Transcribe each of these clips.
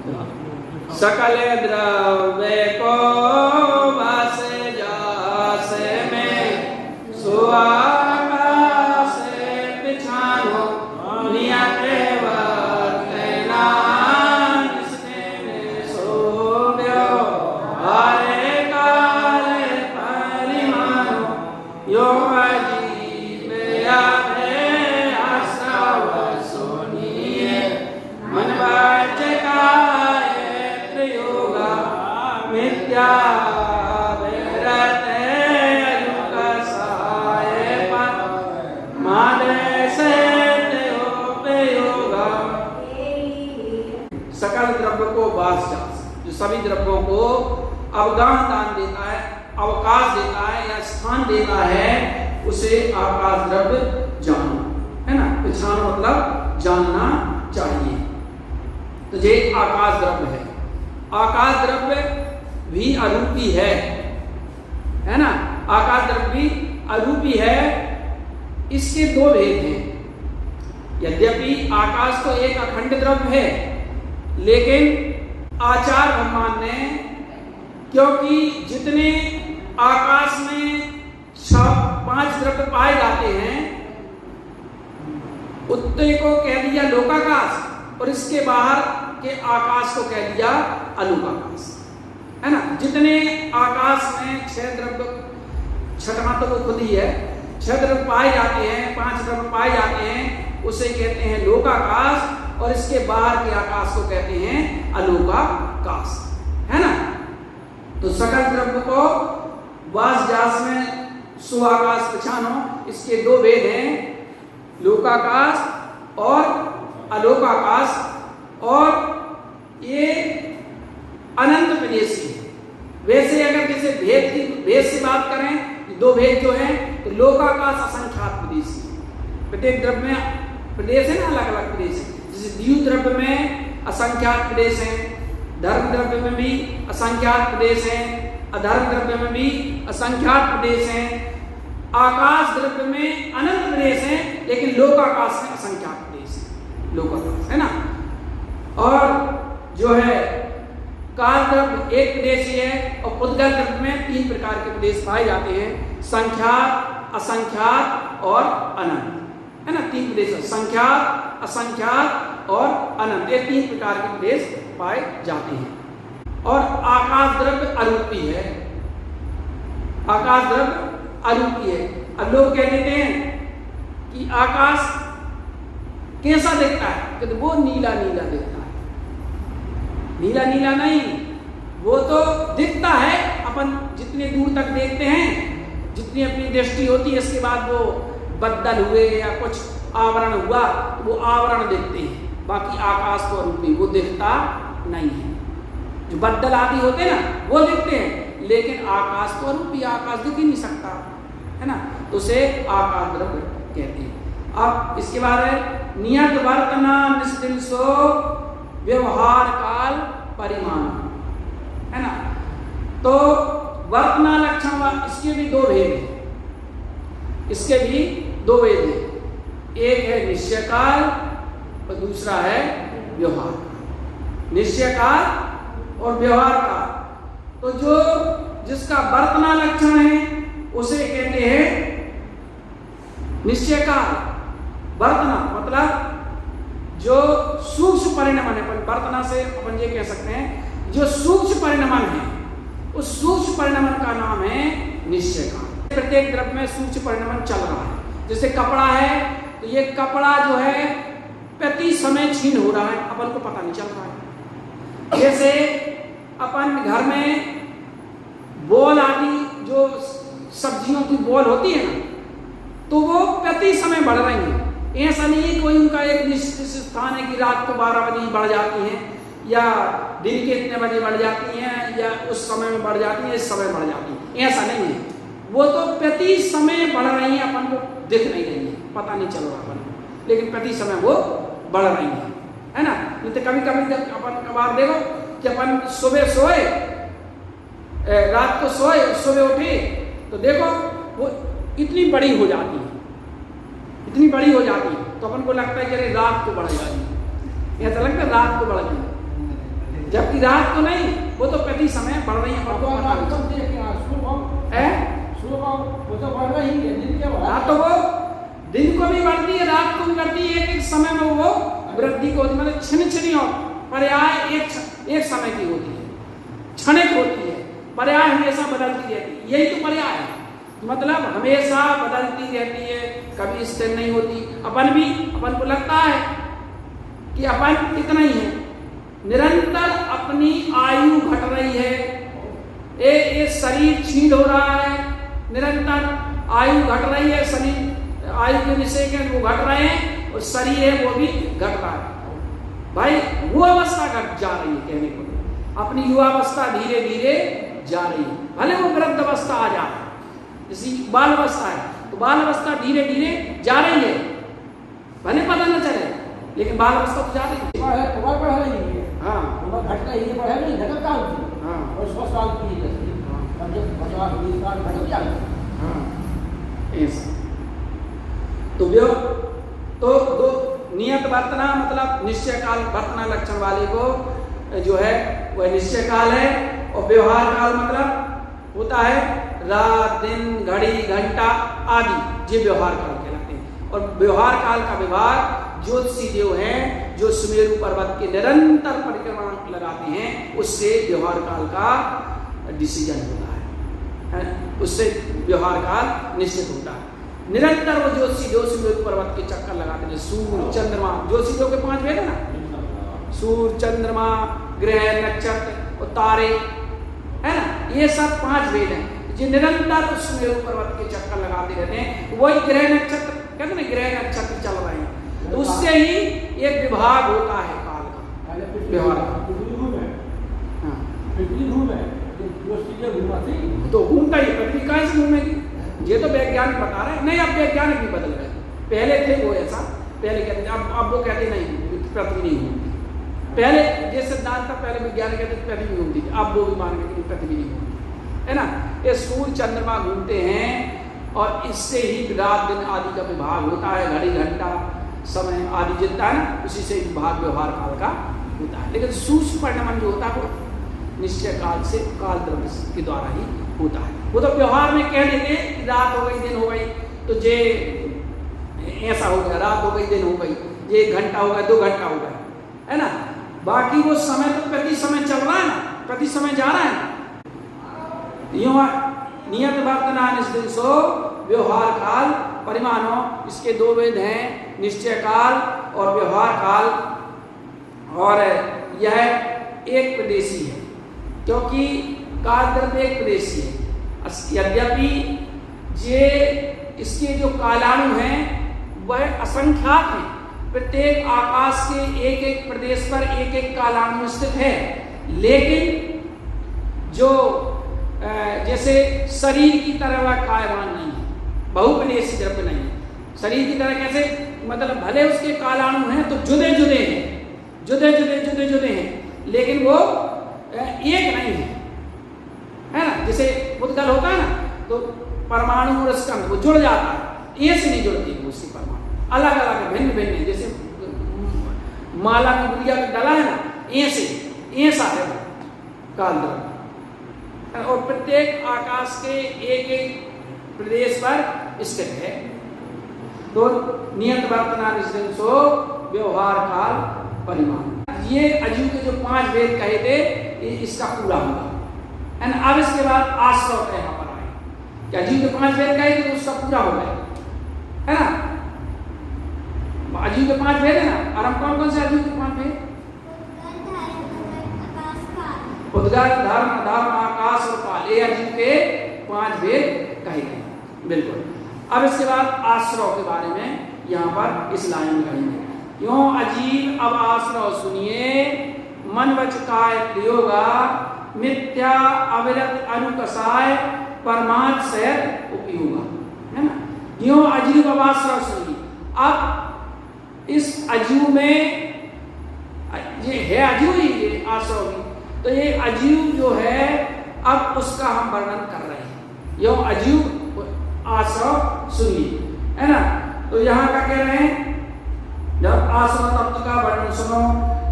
सकल द्रव्य को वास जास में सुआकाश बिछानो नियत वर्तना निस्तेन सोव्यो हरे काल परिमानो यो अजीब यादे आसव सुनिए मन वाचकाय त्रियोगा मिथ्या सकल द्रव्य को वास जास, जो सभी द्रव्यों को अवगाह दान देता है, अवकाश देता है या स्थान देता है, उसे आकाश द्रव्य जानो, है ना। पहचानो मतलब जानना चाहिए। तो ये आकाश द्रव्य है। आकाश द्रव्य भी अरूपी है ना। आकाश द्रव्य भी अरूपी है। इसके दो भेद हैं। यद्यपि आकाश तो एक अखंड द्रव्य है, लेकिन आचार्य भगवान ने, क्योंकि जितने आकाश में 5 द्रव्य पाए जाते हैं, उतने को कह दिया लोकाकाश और इसके बाहर के आकाश को कह दिया अलूकाकाश, है ना। जितने आकाश में 6 द्रव्य, छठवां तो वो खुद ही है, 6 द्रव्य पाए जाते हैं, 5 द्रव्य पाए जाते हैं, उसे कहते हैं लोकाकाश और इसके बाहर के आकाश को कहते हैं अलूकाकाश, है ना। तो सकल द्रव्य को वास जास में सुआकाश पहचानो, इसके दो भेद हैं, लोकाकाश और अलोकाकाश, और ये अनंत विदेशी है। वैसे अगर किसी भेद से बात करें, दो भेद जो है, तो लोकाकाश असंख्यात विदेशी है। प्रत्येक द्रव्य में प्रदेश है ना, अलग अलग प्रदेश है। जैसे द्यू द्रव्य में असंख्यात प्रदेश हैं, धर्म द्रव्य में भी असंख्यात प्रदेश हैं, अधर्म द्रव्य में भी असंख्यात प्रदेश हैं, आकाश द्रव्य में अनंत प्रदेश हैं, लेकिन लोकाकाश में असंख्यात प्रदेश हैं, लोकाकाश, है ना। और जो है काल द्रव्य एक प्रदेशी है, और उद्गत द्रव्य में 3 प्रकार के प्रदेश पाए जाते हैं, संख्यात, असंख्यात और अनंत, है ना। 3 प्रदेश, संख्यात, असंख्यात और अनंत, ये 3 प्रकार के प्रदेश पाए जाते हैं। और आकाश द्रव्य अरूपी है। आकाश द्रव्य अरूपी है। अब लोग कह देते हैं कि आकाश कैसा दिखता है, कहते वो नीला नीला दिखता है। नीला नीला नहीं, वो तो दिखता है, अपन जितने दूर तक देखते हैं, जितनी अपनी दृष्टि होती है, इसके बाद वो बदल हुए या कुछ आवरण हुआ, तो वो आवरण देखते हैं। बाकी आकाश तो अरूपी, वो दिखता नहीं है। जो बदल आदि होते हैं ना, वो दिखते हैं, लेकिन आकाश तो अरूपी, आकाश दिख ही नहीं सकता, है ना। तो उसे आकाश द्रव्य कहते हैं। अब इसके बाद है नियत वर्तना निस्तिल सो व्यवहार काल परिमाण, है ना। तो वर्तना लक्षण, इसके भी 2 भेद हैं, इसके भी 2 भेद हैं। एक है निश्चय काल और दूसरा है व्यवहार काल। निश्चय काल और व्यवहार काल, तो जो जिसका वर्तना लक्षण है उसे कहते हैं निश्चय काल। वर्तना मतलब जो सूक्ष्म परिणमन है, वर्तना से अपन ये कह सकते हैं, जो सूक्ष्म परिणमन है, उस सूक्ष्म परिणमन का नाम है निश्चय काल। प्रत्येक द्रव्य में सूक्ष्म परिणमन चल रहा है। जैसे कपड़ा है, तो ये कपड़ा जो है प्रति समय छीन हो रहा है, अपन को पता नहीं चल रहा है। जैसे अपन घर में बॉल आदि, जो सब्जियों की बॉल होती है ना, तो वो प्रति समय बढ़ रही है। ऐसा नहीं है कोई उनका एक निश्चित स्थान है कि रात को 12 बजे बढ़ जाती हैं, या दिन के इतने बजे बढ़ जाती हैं, या उस समय में बढ़ जाती हैं, इस समय बढ़ जाती हैं, ऐसा नहीं है। वो तो प्रति समय बढ़ रही है, अपन को दिख नहीं रही है, पता नहीं चल रहा अपन को, लेकिन प्रति समय वो बढ़ रही है ना। नहीं तो कभी कभी अपन कबार देखो कि अपन सुबह सोए, रात को सोए, सुबह उठे, तो देखो वो इतनी बड़ी हो जाती है, इतनी बड़ी हो जाती है, तो अपन को लगता है कि अरे रात को बढ़ जाएगी, ऐसा लगता है रात को बढ़ गई, जबकि रात को नहीं, वो तो प्रति समय बढ़ रही है। तो रात को वो तो बढ़ रही है, दिन के बाद रात तो वो दिन को भी बढ़ती है, रात को भी बढ़ती है, एक समय में वो वृद्धि को होती है, मतलब छिन और पर्याय एक समय की होती है, क्षणिक होती है, पर्याय हमेशा बदलती रहती है। यही तो पर्याय है, मतलब हमेशा बदलती रहती है, कभी स्थिर नहीं होती। अपन को लगता है कि अपन इतना ही है, निरंतर अपनी आयु घट रही है, ये शरीर क्षीण हो रहा है, निरंतर आयु घट रही है, शरीर आयु के विषय के वो घट रहे हैं और शरीर है वो भी घट रहा है। भाई वो अवस्था घट जा रही है, कहने को अपनी युवावस्था धीरे धीरे जा रही है, भले वो वृद्ध अवस्था आ जाए, जैसी बाल अवस्था है तो बाल अवस्था धीरे धीरे जा रही है, भले पता न चले, लेकिन बाल अवस्था तो जा रही है। उम्र बढ़ रही है, हाँ उम्र घट रही है, बढ़ नहीं घटत कहाँ होती है। हाँ और 100 साल की है, अब जब 50 20 साल घट जाएगा। हाँ ऐसा तो दो नियत वर्तना मतलब निश्चय काल वर्तना लक्षण वाले को जो है वह निश्चय काल है, और व्यवहार काल मतलब होता है रात दिन घड़ी घंटा आदि, ये व्यवहार काल कहलाते हैं। और व्यवहार काल का विभाग ज्योतिषी देव हैं जो सुमेरु पर्वत के निरंतर परिक्रमा लगाते हैं, उससे व्यवहार काल का डिसीजन होता है, उससे व्यवहार काल निश्चित होता है। निरंतर वो ज्योतिषी देव सुमेरु पर्वत के चक्कर लगाते हैं, सूर्य चंद्रमा, ज्योतिषी देव के 5 भेद है ना, सूर्य चंद्रमा ग्रह नक्षत्र और तारे है ना, ये सब 5 भेद हैं जो निरंतर उस सुमेरु पर्वत के चक्कर लगाते रहते हैं। वही ग्रह नक्षत्र कहते हैं, ग्रह नक्षत्र चल रहे हैं, तो उससे ही एक विभाग होता है काल का, व्यवहार का। तो घूमता ही, पृथ्वी कहाँ से घूमेगी, ये तो वैज्ञानिक बता रहे हैं। नहीं, अब वैज्ञानिक भी बदल गए, पहले थे वो ऐसा, पहले कहते थे, अब वो कहते नहीं पृथ्वी नहीं घूमती। पहले ये सिद्धांत था, पहले वैज्ञानिक कहते पृथ्वी घूमती थी, अब वो भी मान गए कि पृथ्वी नहीं घूमती है ना। ये सूर्य चंद्रमा घूमते हैं और इससे ही रात दिन आदि का विभाग होता है, घड़ी घंटा समय आदि जितना है ना, उसी से विभाग व्यवहार काल का होता है। लेकिन सूक्ष्म परिणमन जो होता है वो निश्चय काल से काल द्रव्य के द्वारा ही होता है। वो तो व्यवहार में कह देते हैं कि रात हो गई दिन हो गई तो ये ऐसा हो गया, रात हो गई दिन हो गई, ये 1 घंटा हो गया 2 घंटा हो गया है ना। बाकी वो समय तो प्रति समय चल रहा है ना, प्रति समय जा रहा है ना। नियत वर्तना निश्चितो व्यवहार काल परिमाणों, इसके 2 भेद हैं, निश्चय काल और व्यवहार काल। और यह एक प्रदेशी है, क्योंकि काल द्रव्य एक प्रदेशी है। यद्यपि ये इसके जो कालाणु हैं वह असंख्यात हैं, प्रत्येक आकाश के एक एक प्रदेश पर एक एक कालाणु स्थित है, लेकिन जो जैसे शरीर की तरह वह कायमान नहीं है, बहुप्रदेशी द्रव्य नहीं है। शरीर की तरह कैसे, मतलब भले उसके कालाणु हैं तो जुदे जुदे हैं, जुदे जुदे हैं, लेकिन वो एक नहीं है ना। जैसे उद्गल होता है ना, तो परमाणु और स्कंध वो जुड़ जाता है, ये से नहीं जुड़ती है उसकी परमाणु, अलग अलग भिन्न भिन्न है। जैसे माला में गुड़िया का डला है ना, ऐसा है काल द्रव्य। और प्रत्येक आकाश के एक एक प्रदेश पर स्थित है। तो नियत वर्तना निश्चितो व्यवहार काल परिमाण, ये अजीव के जो 5 भेद कहे थे इसका पूरा हुआ। एंड अब इसके बाद आश्रव का यहाँ पर आए कि अजीव के 5 भेद कहे थे तो उसका पूरा हो गया है ना। अजीव के 5 भेद है ना, और हम कौन कौन से अजीव के 5 भेद, उद्गार धर्म धर्म आकाश और काल, ये अजीव के 5 भेद कहे गए। बिल्कुल। अब इसके बाद आश्रव के बारे में यहाँ पर इस लाइन में कहेंगे। क्यों अजीव, अब आश्रव सुनिए, मन वच काय प्रयोगा मिथ्या अविरत अनुकसाय परमार्थ सहज उपयोगा, है ना। क्यों अजीव, अब आश्रव सुनिए। अब इस अजीव में ये है अजीव ही, ये आश्रव भी, तो ये अजीव जो है अब उसका हम वर्णन कर रहे हैं। यो अजीव आश्रव सुनिए, है ना। तो यहाँ क्या कह रहे हैं, जब आश्रव तत्व का वर्णन सुनो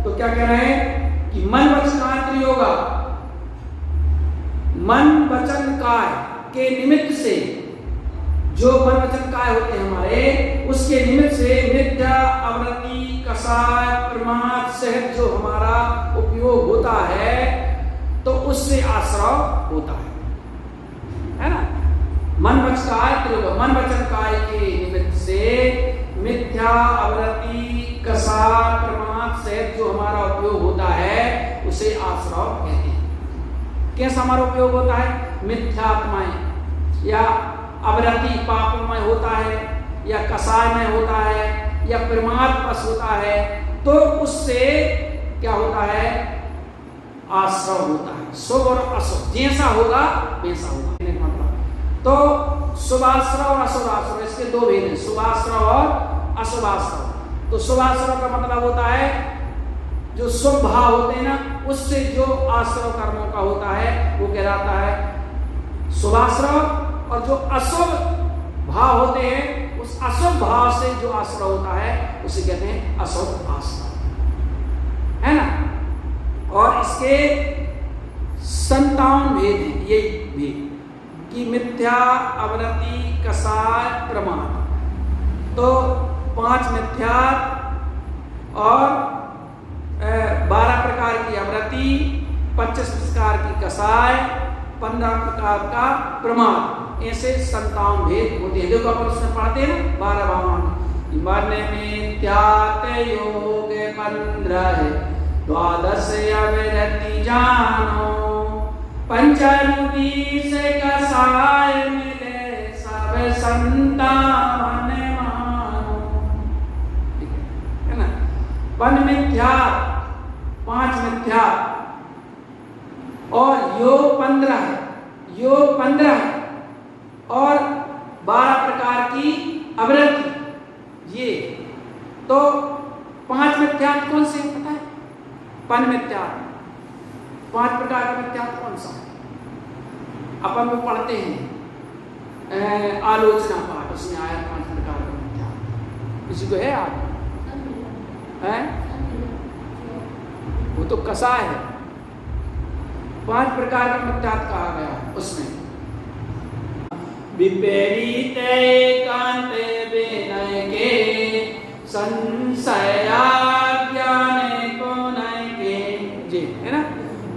तो क्या कह रहे हैं कि मन वचन होगा मन वचन काय के निमित्त से, जो मन वचन काय होते हैं हमारे, उसके निमित्त से मिथ्या, अवृत्ति, कषाय, प्रमाद सहित जो हमारा उपयोग होता है तो उससे आश्रव होता है ना। मन वचन काय, मन वचन काय के निमित्त से मिथ्या, अवृत्ति, कषाय, प्रमाद सहित जो हमारा उपयोग होता है उसे आश्रव कहते हैं। कैसा हमारा उपयोग होता है? मिथ्यात्मय या अवृत्ति पापमय होता है, या कषायमय होता है, या प्रमादवश होता है, तो उससे क्या होता है? आश्रव होता है। शुभ और अशुभ जैसा होगा वैसा होगा। तो शुभाश्रव और अशुभाश्रव इसके दो भेद हैं, शुभाश्रव और अशुभाश्रव। तो शुभाश्रव का मतलब होता है जो शुभ भाव होते हैं ना, उससे जो आश्रव कर्मों का होता है वो कहलाता है शुभाश्रव, और जो अशुभ भाव होते हैं उस अशुभ भाव से जो आश्रव होता है उसे कहते हैं अशुभ आश्रव, है ना। और इसके 57 भेद हैं, यही भेद कि मिथ्या, अवृत्ति, कषाय, प्रमाद। तो 5 मिथ्या और 12 प्रकार की अवृत्ति, 25 प्रकार की कषाय, 15 प्रकार का प्रमाद, ऐसे 57 भेद होते हैं। देखो अपन उसमें पढ़ते हैं ना 12 भावान मन मिथ्यात योग 15 द्वादश अवृत्ति जानो, पंचरूपी से कषाय मिले सब संतान मानो, है ना। पन मिथ्या 5 मिथ्या और योग 15 है, योग 15 है, और 12 प्रकार की अवृत्ति। ये तो 5 मिथ्या कौन से पता है? पन मिथ्या 5 प्रकार का मिथ्या कौन सा? अपन वो पढ़ते हैं आलोचना पाठ, उसमें आया 5 प्रकार का मिथ्या। किसी को है आप है? वो तो कषाय है। 5 प्रकार का मिथ्या कहा गया उसमें। विपरीत एकांत विनय के संशया ज्ञान को नय के, जी है ना।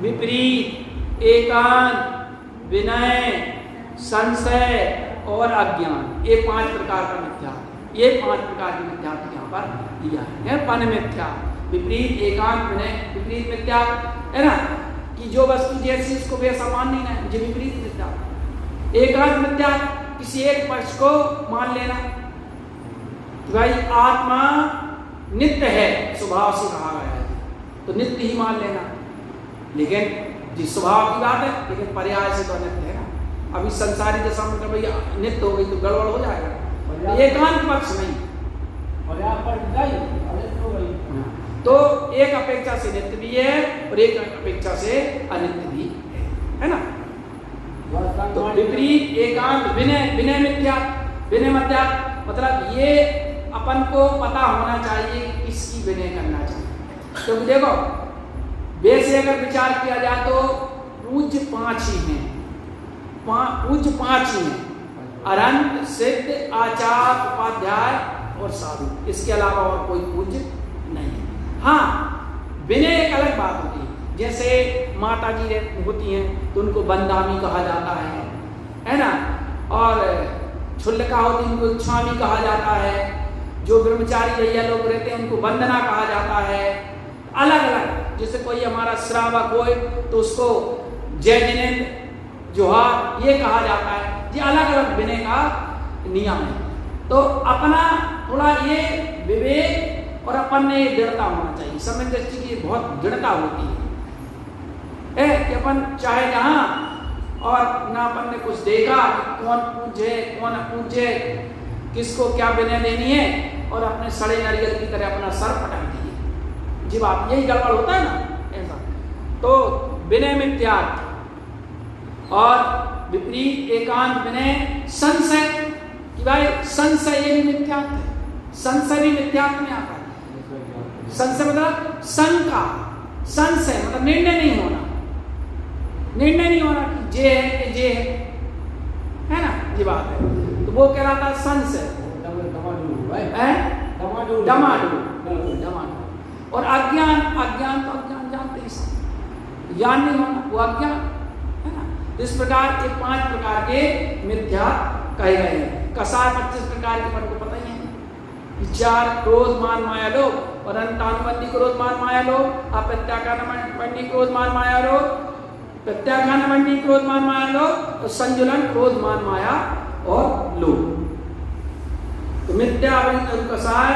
विपरीत, एकांत, विनय, संशय और अज्ञान, ये 5 प्रकार का मिथ्या, ये 5 प्रकार की मिथ्या यहाँ पर दिया है। पन मिथ्या, विपरीत, एकांत, विनय। विपरीत मिथ्या है ना कि जो वस्तु जैसी उसको वैसा मान लेना है, ये विपरीत मिथ्या। एकांत मिथ्या, किसी एक पक्ष को मान लेना कि भाई आत्मा नित्य है, स्वभाव से कहा गया है तो नित्य ही मान लेना, लेकिन जिस स्वभाव की बात है, लेकिन पर्याय से तो नित्य है ना। अभी संसारी दशा में भाई नित्य हो गई तो गड़बड़ हो जाएगा। एकांत पक्ष नहीं, तो एक अपेक्षा से नित्य भी है और एक अपेक्षा से अनित्य भी है ना। तो विपरीत, एकांत, विनय, विनय मिथ्या। विनय मिथ्या मतलब ये अपन को पता होना चाहिए किसकी विनय करना चाहिए। क्योंकि देखो वैसे अगर विचार किया जाए तो पूज्य 5 ही हैं, पूज्य 5 ही हैं, अरंत, सिद्ध, आचार्य, उपाध्याय और साधु। इसके अलावा और कोई पूज्य नहीं है। हाँ, विनय एक अलग बात होती है। जैसे माता जी होती हैं तो उनको बंदामी कहा जाता है ना। और छुल्लका होती है उनको स्वामी कहा जाता है। जो ब्रह्मचारी भैया लोग रहते हैं उनको वंदना कहा जाता है। अलग अलग, जैसे कोई हमारा श्रावक हो तो उसको जय जिनेन्द्र, जोहार ये कहा जाता है। ये अलग अलग विनय का नियम है। तो अपना थोड़ा ये विवेक और अपन में दृढ़ता होना चाहिए। समय दृष्टि की बहुत दृढ़ता होती है कि अपन चाहे जहाँ और ना अपन ने कुछ देखा कौन पूछे कौन अपूछे, किसको क्या विनय देनी है, और अपने सड़े नारियल की तरह अपना सर पटक दिए। जी बात यही गड़बड़ होता है ना ऐसा। तो विनय मिथ्या और विपरीत, एकांत, विनय, संशय कि भाई संशय ये भी मिथ्या है। संशय भी मिथ्यात्व में आता है। संशय मतलब शंका, संशय मतलब निर्णय नहीं होना, निर्णय नहीं होना कि जे है कि जे है ना, ये बात है। तो वो कहलाता है संशय, डमाडोल। और अज्ञान, अज्ञान तो अज्ञान जानते हैं, ज्ञान नहीं होना वो अज्ञान है ना। इस प्रकार के 5 प्रकार के मिथ्या कहे गए हैं। कसाय 25 प्रकार के मन को पता ही है। विचार, क्रोध, मान, माया, लोभ और अंतानुबंधी क्रोध, मान, माया, लोभ, अप्रत्याख्यानबंधी क्रोध, मान, माया, लोभ, प्रत्याख्यानबंधी क्रोध, मान, माया, लोभ और संजुलन क्रोध, मान, माया और लोभ। तो मिथ्या, कसाय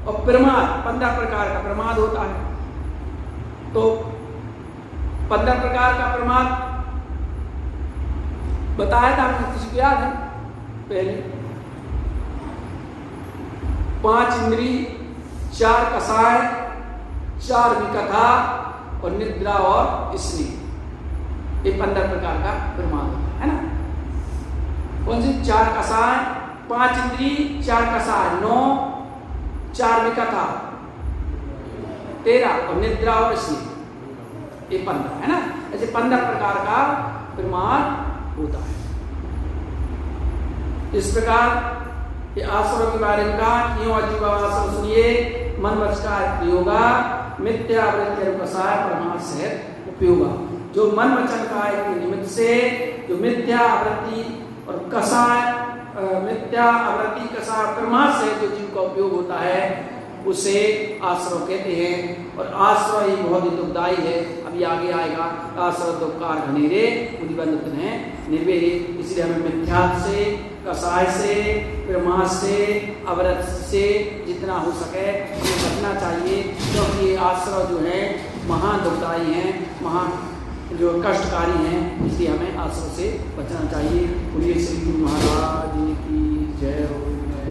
और प्रमाद 15 प्रकार का प्रमाद होता है। तो 15 प्रकार का प्रमाद बताया था हमने, किसी को याद है? पहले 5 इंद्री, 4 कसाय, 4 विकथा और निद्रा और स्नेह, ये 15 प्रकार का प्रमाद है ना। कौन सी? 4 कसाय, 5 इंद्री, 4 कसाय, 9, 4 विकथा, 13 और निद्रा और स्नेह, ये 15 है ना। ऐसे 15 प्रकार का प्रमाद होता है। इस प्रकार ये आश्रम के बारे में कहा, क्यों अजीब आश्रम सुनिए, मन वच का उपयोगा, मिथ्या वृत्ति कसाय प्रमाद सहित उपयोगा। जो मन वचन काय के निमित्त से जो मिथ्या वृत्ति और कसाय, मिथ्या आवृत्ति कसाय प्रमाद से जो जीव का उपयोग होता है उसे आश्रय कहते हैं। और आश्रय ही बहुत ही दुखदायी है, अभी आगे आएगा। आश्रय दुखकार घनेरे उदिबंधन है निर्वेद, इसलिए हमें मिथ्या से, कसाय से, प्रमाद से, अवरत से जितना हो सके हमें बचना चाहिए, क्योंकि ये आश्रय जो है महान दुखदायी हैं, महान जो कष्टकारी हैं, इसलिए हमें आश्रय से बचना चाहिए। बोलिए श्री गुरु महाराज।